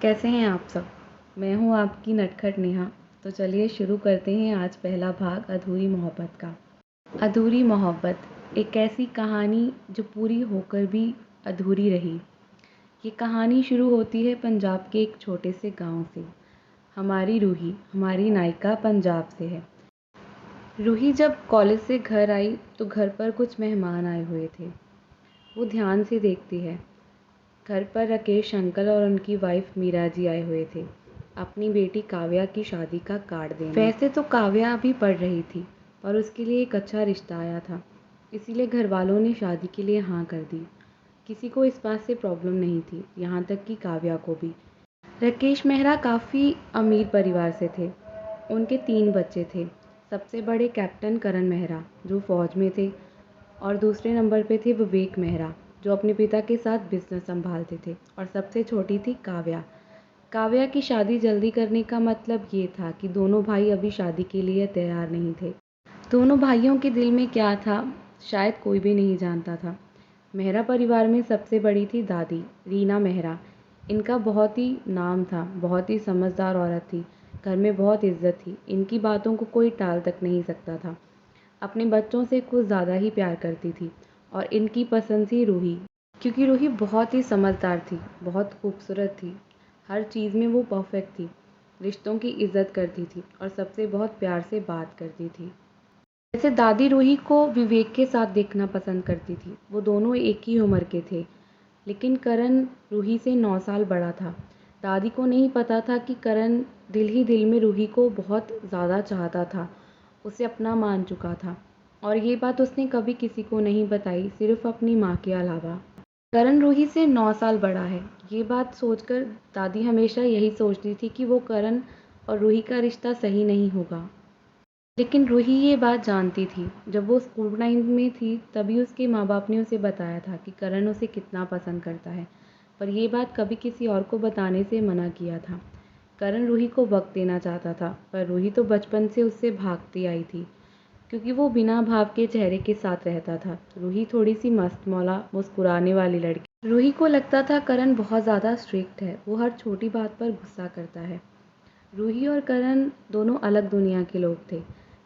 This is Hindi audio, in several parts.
कैसे हैं आप सब? मैं हूँ आपकी नटखट नेहा। तो चलिए शुरू करते हैं आज पहला भाग अधूरी मोहब्बत का। अधूरी मोहब्बत एक ऐसी कहानी जो पूरी होकर भी अधूरी रही। ये कहानी शुरू होती है पंजाब के एक छोटे से गांव से। हमारी रूही, हमारी नायिका पंजाब से है। रूही जब कॉलेज से घर आई तो घर पर कुछ मेहमान आए हुए थे। वो ध्यान से देखती है। घर पर राकेश अंकल और उनकी वाइफ मीरा जी आए हुए थे अपनी बेटी काव्या की शादी का कार्ड देने। वैसे तो काव्या अभी पढ़ रही थी पर उसके लिए एक अच्छा रिश्ता आया था, इसीलिए घर वालों ने शादी के लिए हाँ कर दी। किसी को इस बात से प्रॉब्लम नहीं थी, यहाँ तक कि काव्या को भी। राकेश मेहरा काफ़ी अमीर परिवार से थे। उनके 3 बच्चे थे। सबसे बड़े कैप्टन करण मेहरा जो फ़ौज में थे, और दूसरे नंबर पे थे विवेक मेहरा जो अपने पिता के साथ बिजनेस संभालते थे, और सबसे छोटी थी काव्या। काव्या की शादी जल्दी करने का मतलब ये था कि दोनों भाई अभी शादी के लिए तैयार नहीं थे। दोनों भाइयों के दिल में क्या था शायद कोई भी नहीं जानता था। मेहरा परिवार में सबसे बड़ी थी दादी रीना मेहरा। इनका बहुत ही नाम था, बहुत ही समझदार औरत थी, घर में बहुत इज्जत थी, इनकी बातों को कोई टाल तक नहीं सकता था। अपने बच्चों से कुछ ज़्यादा ही प्यार करती थी, और इनकी पसंद थी रूही, क्योंकि रूही बहुत ही समझदार थी, बहुत खूबसूरत थी, हर चीज़ में वो परफेक्ट थी, रिश्तों की इज्जत करती थी और सबसे बहुत प्यार से बात करती थी। वैसे दादी रूही को विवेक के साथ देखना पसंद करती थी। वो दोनों एक ही उम्र के थे, लेकिन करण रूही से 9 साल बड़ा था। दादी को नहीं पता था कि करण दिल ही दिल में रूही को बहुत ज़्यादा चाहता था, उसे अपना मान चुका था, और ये बात उसने कभी किसी को नहीं बताई, सिर्फ अपनी माँ के अलावा। करण रूही से 9 साल बड़ा है, ये बात सोचकर दादी हमेशा यही सोचती थी कि वो करण और रूही का रिश्ता सही नहीं होगा। लेकिन रूही ये बात जानती थी। जब वो स्कूल टाइम में थी तभी उसके माँ बाप ने उसे बताया था कि करण उसे कितना पसंद करता है, पर ये बात कभी किसी और को बताने से मना किया था। करण रूही को वक्त देना चाहता था, पर रूही तो बचपन से उससे भागती आई थी, क्योंकि वो बिना भाव के चेहरे के साथ रहता था। रूही थोड़ी सी मस्त मौला मुस्कुराने वाली लड़की। रूही को लगता था करण बहुत ज़्यादा स्ट्रिक्ट है, वो हर छोटी बात पर गुस्सा करता है। रूही और करण दोनों अलग दुनिया के लोग थे,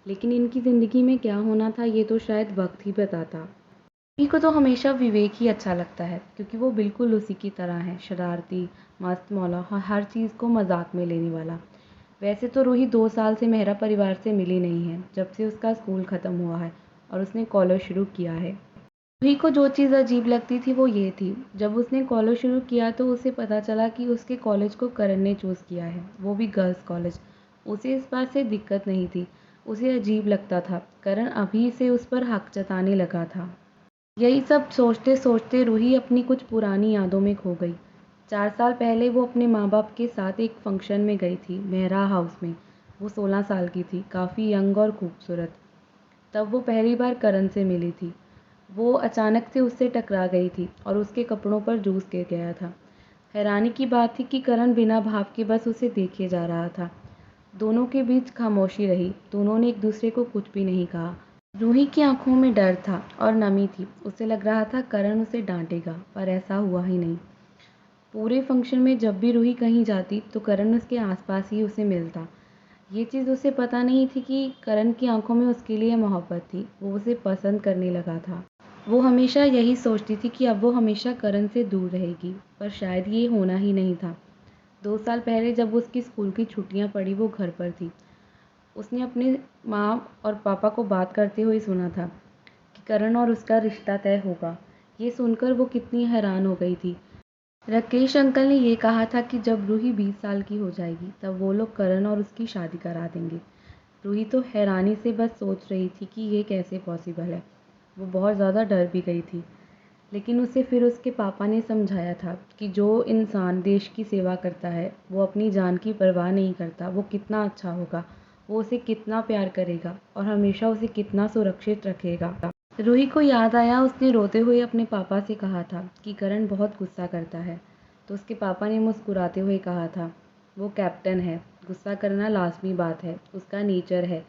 लेकिन इनकी ज़िंदगी में क्या होना था ये तो शायद वक्त ही बताता। रूही को तो हमेशा विवेक ही अच्छा लगता है, क्योंकि वो बिल्कुल उसी की तरह है, शरारती, मस्त मौला, हर चीज़ को मजाक में लेने वाला। वैसे तो रूही 2 साल से मेहरा परिवार से मिली नहीं है, जब से उसका स्कूल ख़त्म हुआ है और उसने कॉलेज शुरू किया है। रूही को जो चीज़ अजीब लगती थी वो ये थी, जब उसने कॉलेज शुरू किया तो उसे पता चला कि उसके कॉलेज को करण ने चूज़ किया है, वो भी गर्ल्स कॉलेज। उसे इस बात से दिक्कत नहीं थी, उसे अजीब लगता था करण अभी से उस पर हक जताने लगा था। यही सब सोचते सोचते रूही अपनी कुछ पुरानी यादों में खो गई। 4 साल पहले वो अपने माँ बाप के साथ एक फंक्शन में गई थी, मेहरा हाउस में। वो 16 साल की थी, काफ़ी यंग और खूबसूरत। तब वो पहली बार करण से मिली थी। वो अचानक से उससे टकरा गई थी और उसके कपड़ों पर जूस गिर गया था। हैरानी की बात थी कि करण बिना भाव के बस उसे देखे जा रहा था। दोनों के बीच खामोशी रही, दोनों ने एक दूसरे को कुछ भी नहीं कहा। रूही की आंखों में डर था और नमी थी, उसे लग रहा था करण उसे डांटेगा, पर ऐसा हुआ ही नहीं। पूरे फंक्शन में जब भी रूही कहीं जाती तो करण उसके आसपास ही उसे मिलता। ये चीज़ उसे पता नहीं थी कि करण की आंखों में उसके लिए मोहब्बत थी, वो उसे पसंद करने लगा था। वो हमेशा यही सोचती थी कि अब वो हमेशा करण से दूर रहेगी, पर शायद ये होना ही नहीं था। 2 साल पहले जब उसकी स्कूल की छुट्टियां पड़ी वो घर पर थी। उसने अपने माँ और पापा को बात करते हुए सुना था कि करण और उसका रिश्ता तय होगा। ये सुनकर वो कितनी हैरान हो गई थी। राकेश अंकल ने ये कहा था कि जब रूही 20 साल की हो जाएगी तब वो लोग करण और उसकी शादी करा देंगे। रूही तो हैरानी से बस सोच रही थी कि ये कैसे पॉसिबल है। वो बहुत ज़्यादा डर भी गई थी, लेकिन उसे फिर उसके पापा ने समझाया था कि जो इंसान देश की सेवा करता है वो अपनी जान की परवाह नहीं करता, वो कितना अच्छा होगा, वो उसे कितना प्यार करेगा और हमेशा उसे कितना सुरक्षित रखेगा। रूही को याद आया, उसने रोते हुए अपने पापा से कहा था कि करण बहुत गुस्सा करता है, तो उसके पापा ने मुस्कुराते हुए कहा था, वो कैप्टन है, गुस्सा करना लाजमी बात है, उसका नेचर है,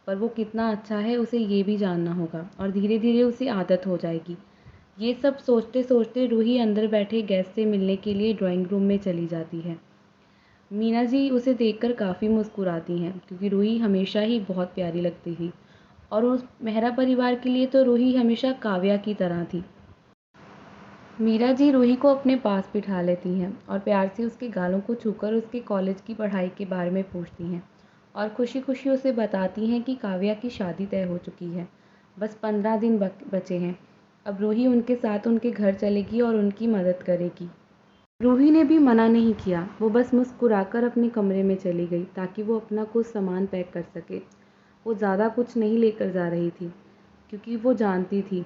पर वो कितना अच्छा है उसे ये भी जानना होगा और धीरे धीरे उसे आदत हो जाएगी। ये सब सोचते सोचते रूही अंदर बैठे गेस्ट से मिलने के लिए ड्राइंग रूम में चली जाती है। मीना जी उसे देखकर काफ़ी मुस्कुराती हैं क्योंकि रूही हमेशा ही बहुत प्यारी लगती थी और उस मेहरा परिवार के लिए तो रूही हमेशा काव्या की तरह थी। मीरा जी रूही को अपने पास बिठा लेती हैं और प्यार से उसके गालों को छूकर उसके कॉलेज की पढ़ाई के बारे में पूछती हैं और खुशी खुशी उसे बताती हैं कि काव्या की शादी तय हो चुकी है। बस 15 दिन बचे हैं। अब रूही उनके साथ उनके घर चलेगी और उनकी मदद करेगी। रूही ने भी मना नहीं किया, वो बस मुस्कुराकर अपने कमरे में चली गई ताकि वो अपना कुछ सामान पैक कर सके। वो ज़्यादा कुछ नहीं लेकर जा रही थी क्योंकि वो जानती थी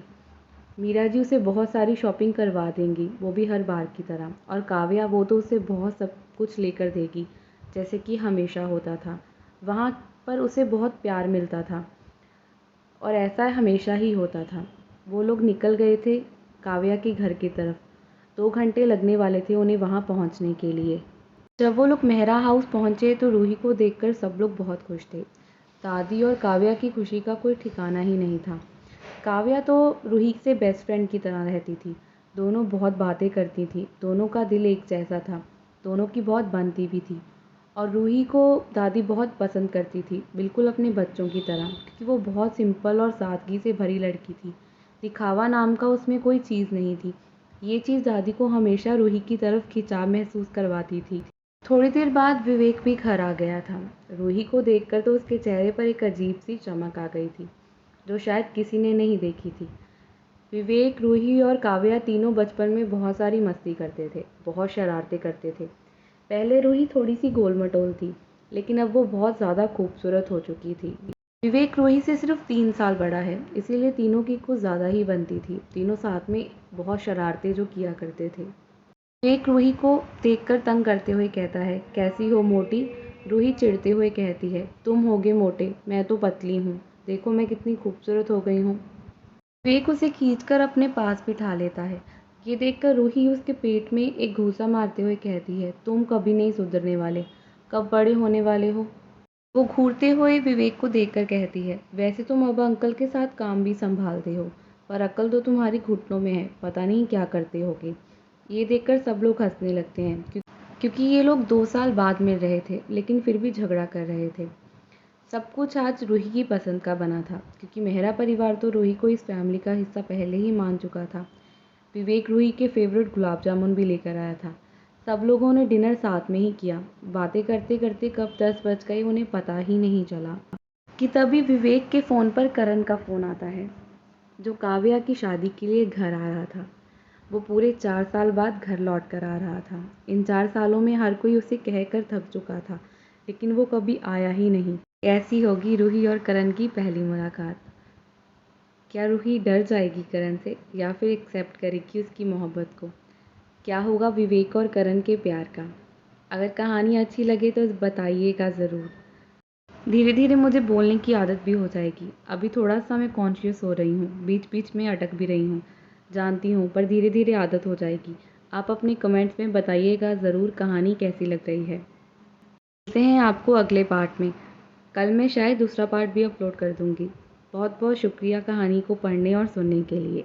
मीरा जी उसे बहुत सारी शॉपिंग करवा देंगी, वो भी हर बार की तरह। और काव्या वो तो उसे बहुत सब कुछ लेकर देगी जैसे कि हमेशा होता था। वहाँ पर उसे बहुत प्यार मिलता था और ऐसा हमेशा ही होता था। वो लोग निकल गए थे काव्या के घर की तरफ। 2 घंटे लगने वाले थे उन्हें वहाँ पहुँचने के लिए। जब वो लोग मेहरा हाउस पहुँचे तो रूही को देखकर सब लोग बहुत खुश थे। दादी और काव्या की खुशी का कोई ठिकाना ही नहीं था। काव्या तो रूही से बेस्ट फ्रेंड की तरह रहती थी। दोनों बहुत बातें करती थी, दोनों का दिल एक जैसा था, दोनों की बहुत बनती भी थी। और रूही को दादी बहुत पसंद करती थी, बिल्कुल अपने बच्चों की तरह, क्योंकि वो बहुत सिंपल और सादगी से भरी लड़की थी। दिखावा नाम का उसमें कोई चीज़ नहीं थी। ये चीज़ दादी को हमेशा रूही की तरफ खिंचाव महसूस करवाती थी। थोड़ी देर बाद विवेक भी घर आ गया था। रूही को देखकर तो उसके चेहरे पर एक अजीब सी चमक आ गई थी जो शायद किसी ने नहीं देखी थी। विवेक, रूही और काव्या तीनों बचपन में बहुत सारी मस्ती करते थे, बहुत शरारतें करते थे। पहले रूही थोड़ी सी गोल-मटोल थी, लेकिन अब वो बहुत ज़्यादा खूबसूरत हो चुकी थी। विवेक रूही से सिर्फ 3 साल बड़ा है, इसीलिए तीनों की कुछ ज़्यादा ही बनती थी। तीनों साथ में बहुत शरारतें जो किया करते थे। विवेक रूही को देखकर तंग करते हुए कहता है, कैसी हो मोटी? रूही चिढ़ते हुए कहती है, तुम होगे मोटे, मैं तो पतली हूँ। देखो मैं कितनी खूबसूरत हो गई हूँ। विवेक उसे खींचकर अपने पास बिठा लेता है। ये देखकर रूही उसके पेट में एक घूंसा मारते हुए कहती है, तुम कभी नहीं सुधरने वाले, कब बड़े होने वाले हो? वो घूरते हुए विवेक को देखकर कहती है, वैसे तुम अब अंकल के साथ काम भी संभालते हो, पर अक्ल तो तुम्हारी घुटनों में है, पता नहीं क्या करते होगे। ये देखकर सब लोग हंसने लगते हैं क्योंकि ये लोग 2 साल बाद मिल रहे थे, लेकिन फिर भी झगड़ा कर रहे थे। सब कुछ आज रूही की पसंद का बना था क्योंकि मेहरा परिवार तो रूही को इस फैमिली का हिस्सा पहले ही मान चुका था। विवेक रूही के फेवरेट गुलाब जामुन भी लेकर आया था। सब लोगों ने डिनर साथ में ही किया। बातें करते करते कब 10 बज गए उन्हें पता ही नहीं चला कि तभी विवेक के फ़ोन पर करण का फ़ोन आता है जो काव्या की शादी के लिए घर आ रहा था। वो पूरे 4 साल बाद घर लौट कर आ रहा था। इन 4 सालों में हर कोई उसे कहकर थक चुका था, लेकिन वो कभी आया ही नहीं। कैसी होगी रूही और करण की पहली मुलाकात? क्या रूही डर जाएगी करण से या फिर एक्सेप्ट करेगी उसकी मोहब्बत को? क्या होगा विवेक और करण के प्यार का? अगर कहानी अच्छी लगे तो बताइएगा ज़रूर। धीरे धीरे मुझे बोलने की आदत भी हो जाएगी। अभी थोड़ा सा मैं कॉन्शियस हो रही हूँ, बीच बीच में अटक भी रही हूँ, जानती हूँ, पर धीरे धीरे आदत हो जाएगी। आप अपने कमेंट्स में बताइएगा ज़रूर कहानी कैसी लग रही है। मिलते हैं आपको अगले पार्ट में। कल मैं शायद दूसरा पार्ट भी अपलोड कर दूँगी। बहुत बहुत शुक्रिया कहानी को पढ़ने और सुनने के लिए।